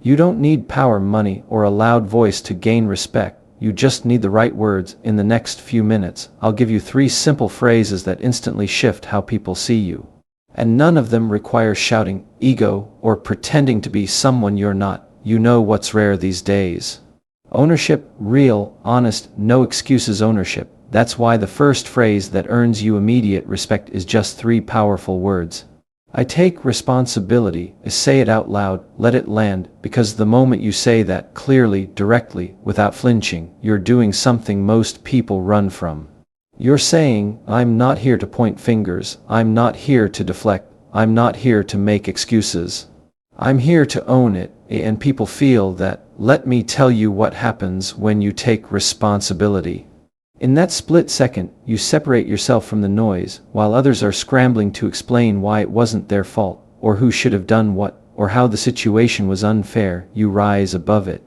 You don't need power, money, or a loud voice to gain respect. You just need the right words. In the next few minutes, I'll give you 3 simple phrases that instantly shift how people see you. And none of them require shouting, ego, or pretending to be someone you're not. You know what's rare these days? Ownership, real, honest, no excuses ownership. That's why the first phrase that earns you immediate respect is just 3 powerful words. I take responsibility. Say it out loud, let it land, because the moment you say that clearly, directly, without flinching, you're doing something most people run from. You're saying, I'm not here to point fingers, I'm not here to deflect, I'm not here to make excuses. I'm here to own it, and people feel that. Let me tell you what happens when you take responsibility. In that split second, you separate yourself from the noise, while others are scrambling to explain why it wasn't their fault, or who should have done what, or how the situation was unfair. You rise above it.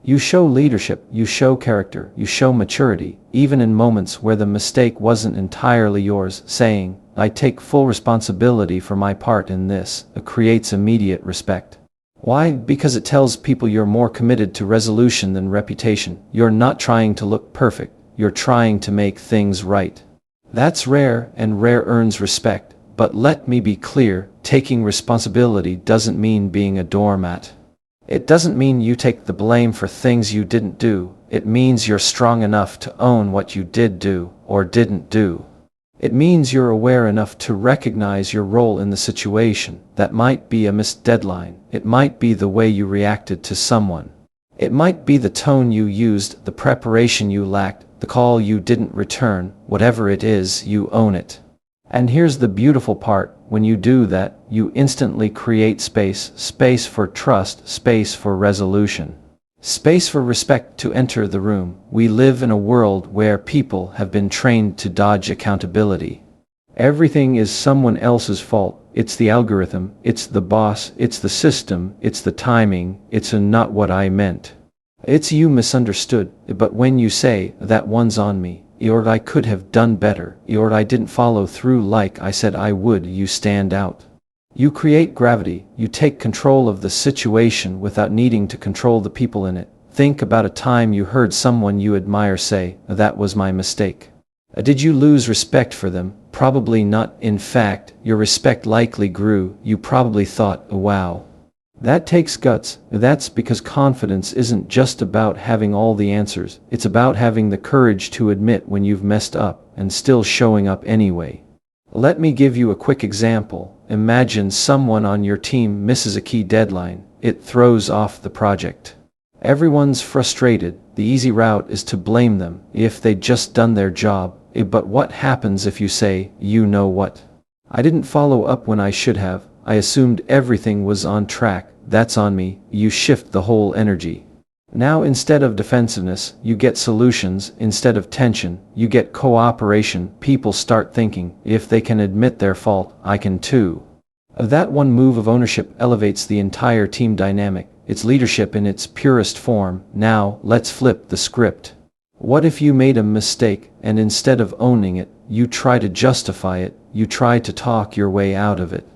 You show leadership, you show character, you show maturity, even in moments where the mistake wasn't entirely yours. Saying, I take full responsibility for my part in this, creates immediate respect. Why? Because it tells people you're more committed to resolution than reputation. You're not trying to look perfect. You're trying to make things right. That's rare, and rare earns respect. But let me be clear, taking responsibility doesn't mean being a doormat. It doesn't mean you take the blame for things you didn't do. It means you're strong enough to own what you did do, or didn't do. It means you're aware enough to recognize your role in the situation. That might be a missed deadline. It might be the way you reacted to someone. It might be the tone you used, the preparation you lacked, the call you didn't return. Whatever it is, you own it. And here's the beautiful part. When you do that, you instantly create space. Space for trust, space for resolution. Space for respect to enter the room. We live in a world where people have been trained to dodge accountability. Everything is someone else's fault. It's the algorithm, it's the boss, it's the system, it's the timing, it's not what I meant. It's you misunderstood. But when you say, that one's on me, or I could have done better, or I didn't follow through like I said I would, you stand out. You create gravity. You take control of the situation without needing to control the people in it. Think about a time you heard someone you admire say, that was my mistake. Did you lose respect for them? Probably not. In fact, your respect likely grew. You probably thought, wow. That takes guts. That's because confidence isn't just about having all the answers. It's about having the courage to admit when you've messed up and still showing up anyway. Let me give you a quick example. Imagine someone on your team misses a key deadline. It throws off the project. Everyone's frustrated. The easy route is to blame them if they'd just done their job. But what happens if you say, you know what? I didn't follow up when I should have. I assumed everything was on track. That's on me. You shift the whole energy. Now instead of defensiveness, you get solutions. Instead of tension, you get cooperation. People start thinking, if they can admit their fault, I can too. That one move of ownership elevates the entire team dynamic. It's leadership in its purest form. Now, let's flip the script. What if you made a mistake, and instead of owning it, you try to justify it, you try to talk your way out of it?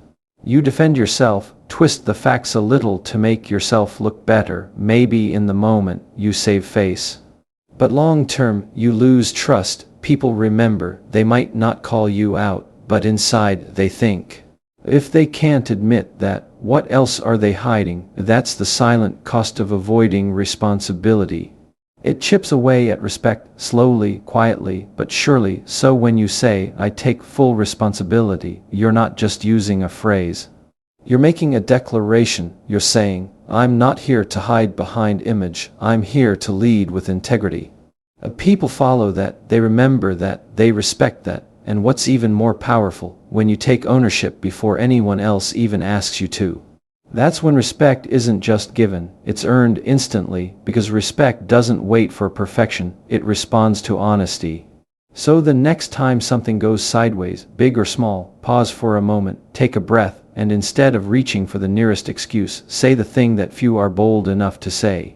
You defend yourself, twist the facts a little to make yourself look better. Maybe in the moment, you save face. But long term, you lose trust. People remember. They might not call you out, but inside they think. If they can't admit that, what else are they hiding? That's the silent cost of avoiding responsibility. It chips away at respect, slowly, quietly, but surely. So when you say, I take full responsibility, you're not just using a phrase. You're making a declaration. You're saying, I'm not here to hide behind image. I'm here to lead with integrity. People follow that, they remember that, they respect that. And what's even more powerful, when you take ownership before anyone else even asks you to. That's when respect isn't just given, it's earned instantly, because respect doesn't wait for perfection, it responds to honesty. So the next time something goes sideways, big or small, pause for a moment, take a breath, and instead of reaching for the nearest excuse, say the thing that few are bold enough to say.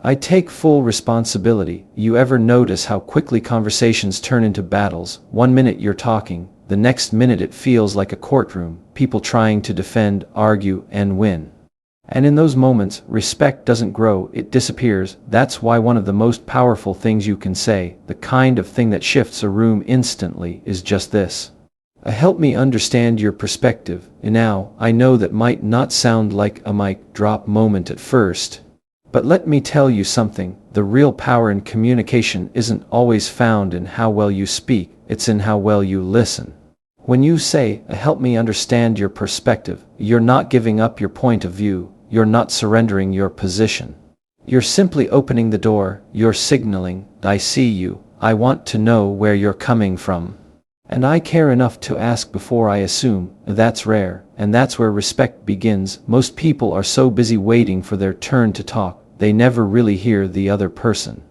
I take full responsibility. You ever notice how quickly conversations turn into battles? 1 minute you're talking, the next minute it feels like a courtroom, people trying to defend, argue, and win. And in those moments, respect doesn't grow, it disappears. That's why one of the most powerful things you can say, the kind of thing that shifts a room instantly, is just this. Help me understand your perspective. Now, I know that might not sound like a mic drop moment at first. But let me tell you something, the real power in communication isn't always found in how well you speak, it's in how well you listen. When you say, help me understand your perspective, you're not giving up your point of view, you're not surrendering your position. You're simply opening the door, you're signaling, I see you, I want to know where you're coming from. And I care enough to ask before I assume. That's rare, and that's where respect begins. Most people are so busy waiting for their turn to talk, they never really hear the other person.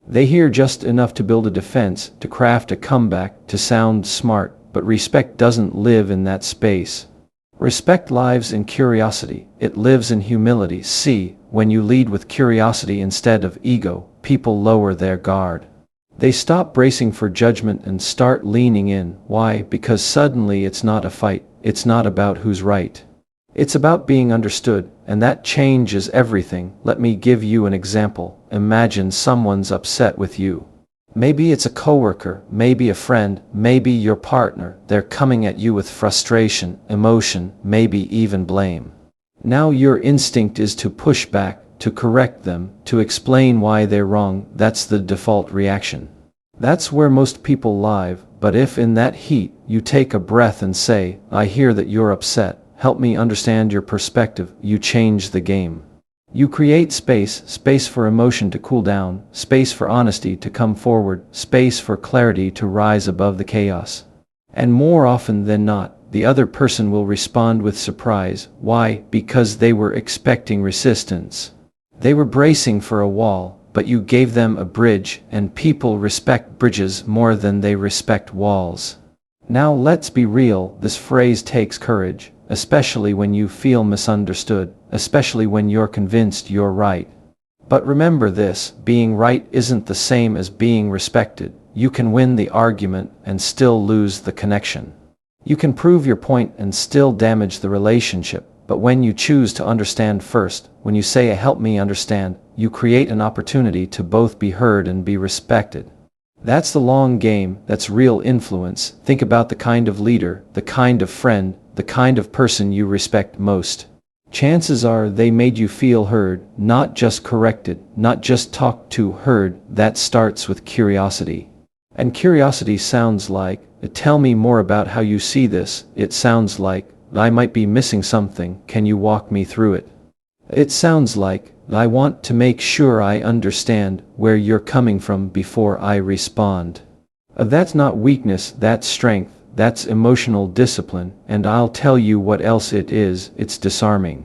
They hear just enough to build a defense, to craft a comeback, to sound smart, but respect doesn't live in that space. Respect lives in curiosity, it lives in humility. See, when you lead with curiosity instead of ego, people lower their guard. They stop bracing for judgment and start leaning in. Why? Because suddenly it's not a fight, it's not about who's right. It's about being understood, and that changes everything. Let me give you an example. Imagine someone's upset with you. Maybe it's a coworker, maybe a friend, maybe your partner. They're coming at you with frustration, emotion, maybe even blame. Now your instinct is to push back, to correct them, to explain why they're wrong. That's the default reaction. That's where most people live. But if in that heat, you take a breath and say, I hear that you're upset, help me understand your perspective, you change the game. You create space for emotion to cool down, space for honesty to come forward, space for clarity to rise above the chaos. And more often than not, the other person will respond with surprise. Why? Because they were expecting resistance. They were bracing for a wall, but you gave them a bridge, and people respect bridges more than they respect walls. Now let's be real, this phrase takes courage, especially when you feel misunderstood, especially when you're convinced you're right. But remember this, being right isn't the same as being respected. You can win the argument and still lose the connection. You can prove your point and still damage the relationship. But when you choose to understand first, when you say help me understand, you create an opportunity to both be heard and be respected. That's the long game, that's real influence. Think about the kind of leader, the kind of friend, the kind of person you respect most. Chances are they made you feel heard, not just corrected, not just talked to. Heard, that starts with curiosity. And curiosity sounds like, tell me more about how you see this. It sounds like, I might be missing something, can you walk me through it? It sounds like, I want to make sure I understand where you're coming from before I respond. That's not weakness, that's strength, that's emotional discipline, and I'll tell you what else it is, it's disarming.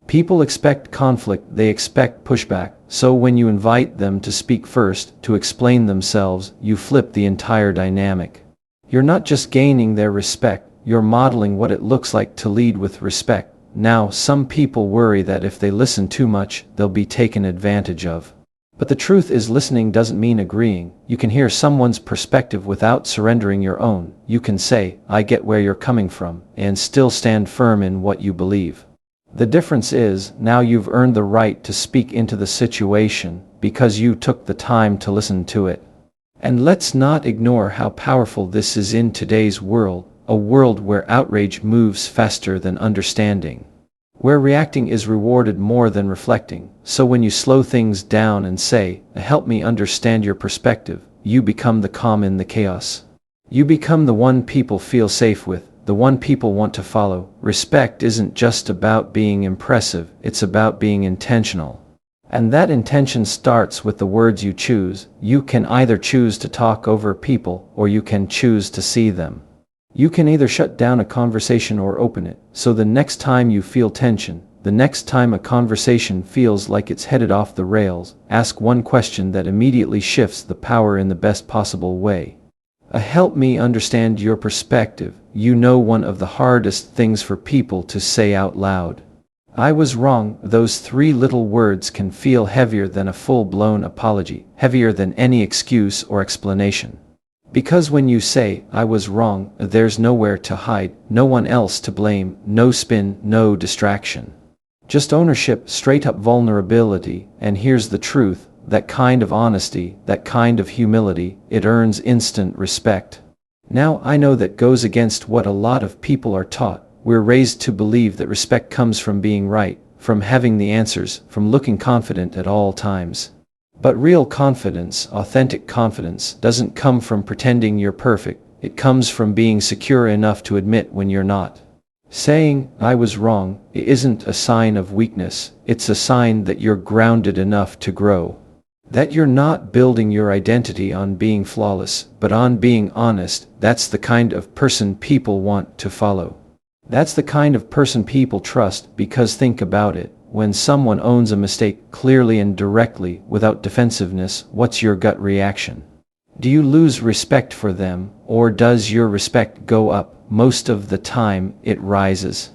People expect conflict, they expect pushback, so when you invite them to speak first, to explain themselves, you flip the entire dynamic. You're not just gaining their respect, you're modeling what it looks like to lead with respect. Now, some people worry that if they listen too much, they'll be taken advantage of. But the truth is, listening doesn't mean agreeing. You can hear someone's perspective without surrendering your own. You can say, I get where you're coming from, and still stand firm in what you believe. The difference is, now you've earned the right to speak into the situation, because you took the time to listen to it. And let's not ignore how powerful this is in today's world, a world where outrage moves faster than understanding, where reacting is rewarded more than reflecting. So when you slow things down and say, help me understand your perspective, you become the calm in the chaos. You become the one people feel safe with, the one people want to follow. Respect isn't just about being impressive, it's about being intentional. And that intention starts with the words you choose. You can either choose to talk over people, or you can choose to see them. You can either shut down a conversation or open it. So the next time you feel tension, the next time a conversation feels like it's headed off the rails, ask one question that immediately shifts the power in the best possible way. Help me understand your perspective. You know, one of the hardest things for people to say out loud. I was wrong. Those 3 little words can feel heavier than a full-blown apology, heavier than any excuse or explanation. Because when you say, I was wrong, there's nowhere to hide, no one else to blame, no spin, no distraction. Just ownership, straight up vulnerability, and here's the truth, that kind of honesty, that kind of humility, it earns instant respect. Now I know that goes against what a lot of people are taught. We're raised to believe that respect comes from being right, from having the answers, from looking confident at all times. But real confidence, authentic confidence, doesn't come from pretending you're perfect. It comes from being secure enough to admit when you're not. Saying, "I was wrong," isn't a sign of weakness, it's a sign that you're grounded enough to grow. That you're not building your identity on being flawless, but on being honest. That's the kind of person people want to follow. That's the kind of person people trust, because think about it. When someone owns a mistake clearly and directly, without defensiveness, what's your gut reaction? Do you lose respect for them, or does your respect go up? Most of the time, it rises.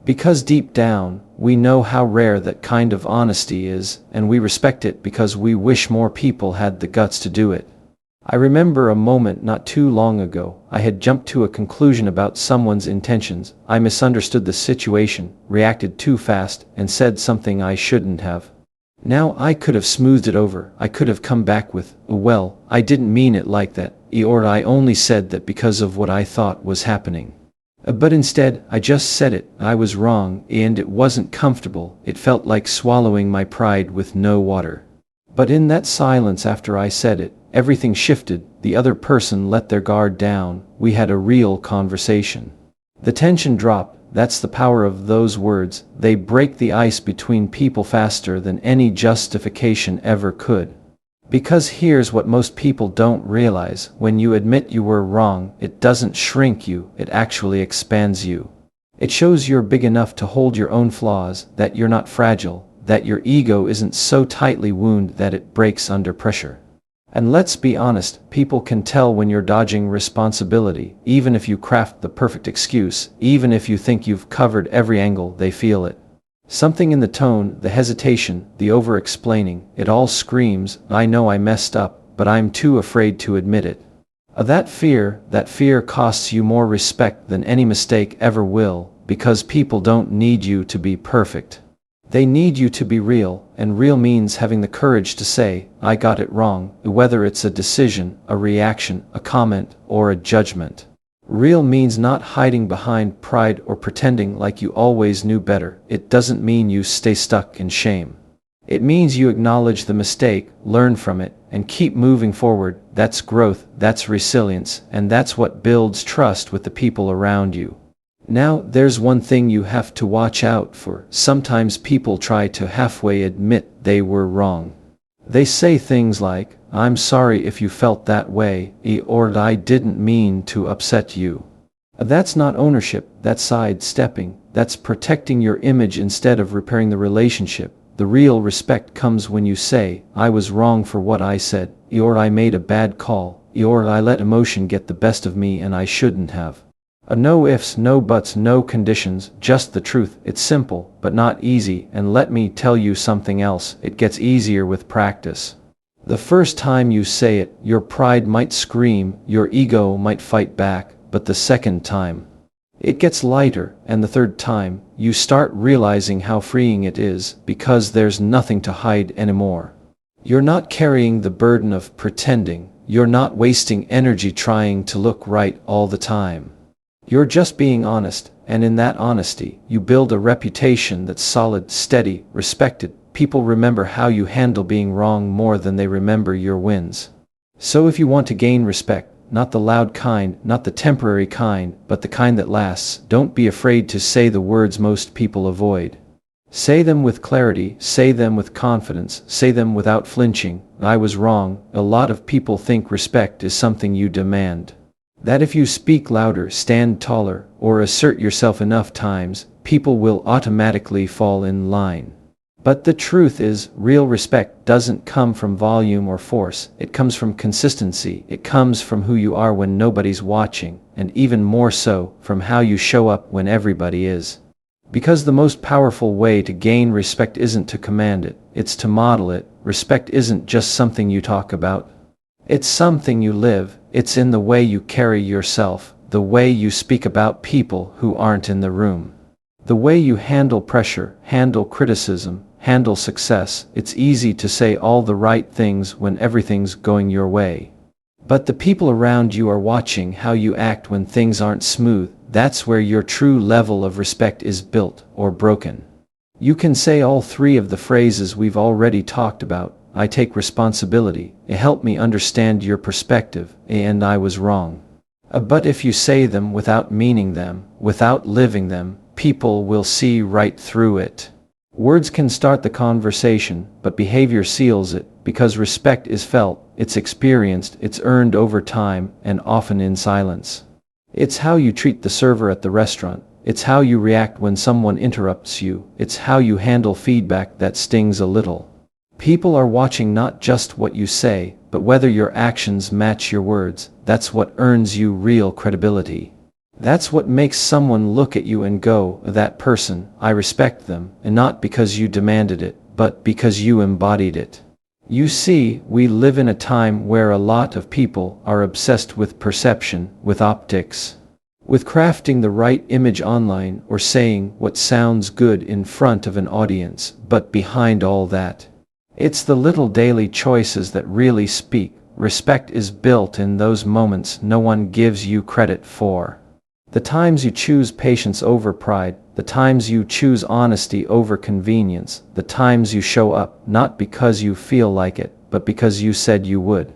Because deep down, we know how rare that kind of honesty is, and we respect it because we wish more people had the guts to do it. I remember a moment not too long ago. I had jumped to a conclusion about someone's intentions. I misunderstood the situation, reacted too fast, and said something I shouldn't have. Now I could have smoothed it over. I could have come back with, "Well, I didn't mean it like that," or "I only said that because of what I thought was happening." But instead, I just said it. I was wrong, and it wasn't comfortable. It felt like swallowing my pride with no water. But in that silence after I said it, everything shifted. The other person let their guard down. We had a real conversation. The tension dropped. That's the power of those words. They break the ice between people faster than any justification ever could. Because here's what most people don't realize. When you admit you were wrong, it doesn't shrink you, it actually expands you. It shows you're big enough to hold your own flaws, that you're not fragile, that your ego isn't so tightly wounded that it breaks under pressure. And let's be honest, people can tell when you're dodging responsibility. Even if you craft the perfect excuse, even if you think you've covered every angle, they feel it. Something in the tone, the hesitation, the over-explaining, it all screams, "I know I messed up, but I'm too afraid to admit it." That fear costs you more respect than any mistake ever will, because people don't need you to be perfect. They need you to be real, and real means having the courage to say, "I got it wrong," whether it's a decision, a reaction, a comment, or a judgment. Real means not hiding behind pride or pretending like you always knew better. It doesn't mean you stay stuck in shame. It means you acknowledge the mistake, learn from it, and keep moving forward. That's growth, that's resilience, and that's what builds trust with the people around you. Now, there's one thing you have to watch out for. Sometimes people try to halfway admit they were wrong. They say things like, "I'm sorry if you felt that way," or "I didn't mean to upset you." That's not ownership, that's sidestepping, that's protecting your image instead of repairing the relationship. The real respect comes when you say, "I was wrong for what I said," or "I made a bad call," or "I let emotion get the best of me and I shouldn't have." No ifs, no buts, no conditions, just the truth. It's simple, but not easy, and let me tell you something else, it gets easier with practice. The first time you say it, your pride might scream, your ego might fight back, but the second time, it gets lighter, and the third time, you start realizing how freeing it is, because there's nothing to hide anymore. You're not carrying the burden of pretending, you're not wasting energy trying to look right all the time. You're just being honest, and in that honesty, you build a reputation that's solid, steady, respected. People remember how you handle being wrong more than they remember your wins. So if you want to gain respect, not the loud kind, not the temporary kind, but the kind that lasts, don't be afraid to say the words most people avoid. Say them with clarity, say them with confidence, say them without flinching. "I was wrong." A lot of people think respect is something you demand. That if you speak louder, stand taller, or assert yourself enough times, people will automatically fall in line. But the truth is, real respect doesn't come from volume or force. It comes from consistency. It comes from who you are when nobody's watching, and even more so, from how you show up when everybody is. Because the most powerful way to gain respect isn't to command it, it's to model it. Respect isn't just something you talk about. It's something you live. It's in the way you carry yourself, the way you speak about people who aren't in the room. The way you handle pressure, handle criticism, handle success. It's easy to say all the right things when everything's going your way. But the people around you are watching how you act when things aren't smooth. That's where your true level of respect is built or broken. You can say all three of the phrases we've already talked about. I take responsibility. It helped me understand your perspective, and I was wrong. But if you say them without meaning them, without living them, people will see right through it. Words can start the conversation, but behavior seals it, because respect is felt, it's experienced, it's earned over time, and often in silence. It's how you treat the server at the restaurant. It's how you react when someone interrupts you. It's how you handle feedback that stings a little. People are watching not just what you say, but whether your actions match your words. That's what earns you real credibility. That's what makes someone look at you and go, that person, I respect them, and not because you demanded it, but because you embodied it. You see, we live in a time where a lot of people are obsessed with perception, with optics, with crafting the right image online or saying what sounds good in front of an audience, but behind all that, it's the little daily choices that really speak. Respect is built in those moments no one gives you credit for. The times you choose patience over pride, the times you choose honesty over convenience, the times you show up not because you feel like it, but because you said you would.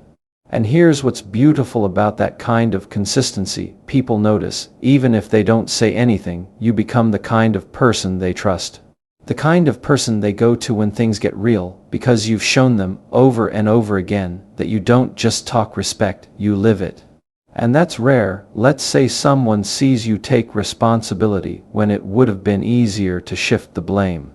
And here's what's beautiful about that kind of consistency. People notice, even if they don't say anything. You become the kind of person they trust. The kind of person they go to when things get real, because you've shown them over and over again that you don't just talk respect, you live it. And that's rare. Let's say someone sees you take responsibility when it would have been easier to shift the blame.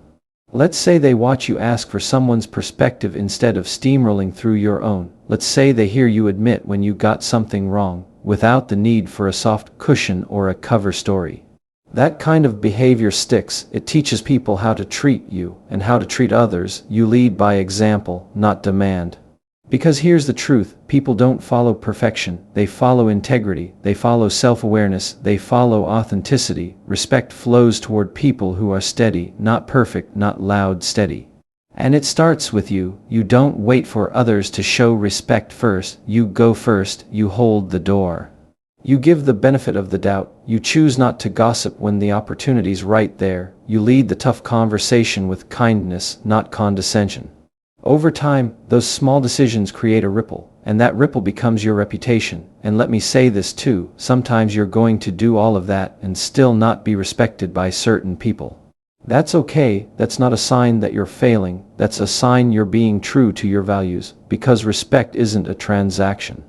Let's say they watch you ask for someone's perspective instead of steamrolling through your own. Let's say they hear you admit when you got something wrong, without the need for a soft cushion or a cover story. That kind of behavior sticks. It teaches people how to treat you and how to treat others. You lead by example, not demand. Because here's the truth, people don't follow perfection, they follow integrity, they follow self-awareness, they follow authenticity. Respect flows toward people who are steady, not perfect, not loud, steady. And it starts with you. You don't wait for others to show respect first, you go first, you hold the door. You give the benefit of the doubt, you choose not to gossip when the opportunity's right there, you lead the tough conversation with kindness, not condescension. Over time, those small decisions create a ripple, and that ripple becomes your reputation. And let me say this too, sometimes you're going to do all of that and still not be respected by certain people. That's okay. That's not a sign that you're failing, that's a sign you're being true to your values, because respect isn't a transaction.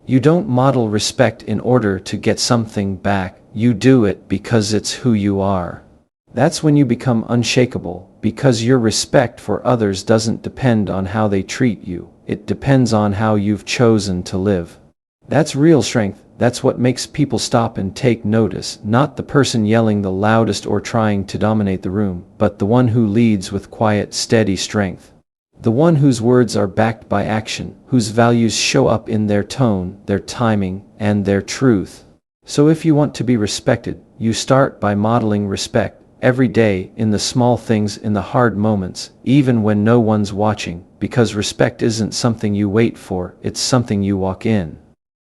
You don't model respect in order to get something back, you do it because it's who you are. That's when you become unshakable, because your respect for others doesn't depend on how they treat you, it depends on how you've chosen to live. That's real strength. That's what makes people stop and take notice, not the person yelling the loudest or trying to dominate the room, but the one who leads with quiet, steady strength. The one whose words are backed by action, whose values show up in their tone, their timing, and their truth. So if you want to be respected, you start by modeling respect. Every day, in the small things, in the hard moments, even when no one's watching, because respect isn't something you wait for, it's something you walk in.